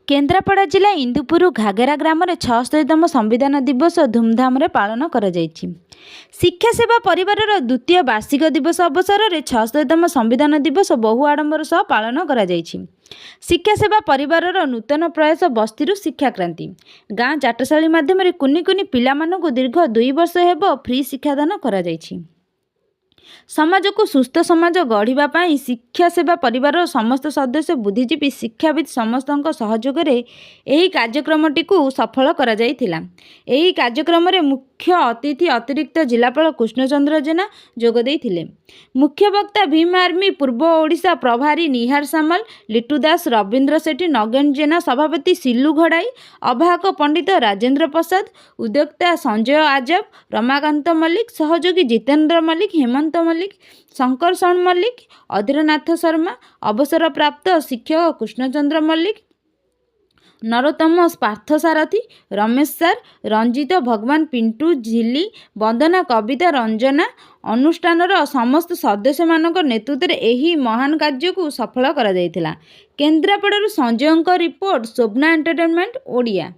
केन्द्रापड़ा जिला इंदुपुर घागेरा ग्राम में 76तम संविधान दिवस धूमधाम पालन कर शिक्षा सेवा परिवार द्वितीय वार्षिक दिवस अवसर में 76तम संविधान दिवस बहु आडंबर सह पालन कर शिक्षा सेवा परिवार नूतन प्रयास बस्ती शिक्षा क्रांति गाँ चाटशाली माध्यम कुनि कुनि पिला दीर्घ 2 वर्ष हेब फ्री शिक्षादान कर समाज को सुस्थ समाज गढ़ापी शिक्षा सेवा परिवार समस्त सदस्य बुद्धिजीवी शिक्षाविद समस्त सहयोग में कार्यक्रमटी को सफल करा जायथिला। एही कार्यक्रम में मुख्य अतिथि अतिरिक्त जिलापाल कृष्णचंद्र जेना जोग देइथिले। मुख्य वक्ता भीम आर्मी पूर्व ओडिशा प्रभारी निहार सामल, लिटू दास, रविंद्र सेठी, नगेन जेना, सभापति सिल्लू घड़ाई, अभाक पंडित राजेंद्र प्रसाद, उद्योक्ता संजय आजब, रमाकांत मल्लिक, सहयोगी जितेंद्र मल्लिक, हेमंत मल्लिक, शंकर शरण मल्लिक, अधीरनाथ शर्मा, अवसर प्राप्त शिक्षक कृष्णचंद्र मल्लिक, नरोत्तम पार्थसारथी, रमेश सार, रंजित भगवान, पिंटू झिली, वंदना, कविता, रंजना अनुष्ठानर समस्त सदस्य मानक नेतृत्व में यही महान कार्य को सफल करा जायथिला। केन्द्रापड़ारू संजय रिपोर्ट, शोभना एंटरटेनमेंट ओडिया।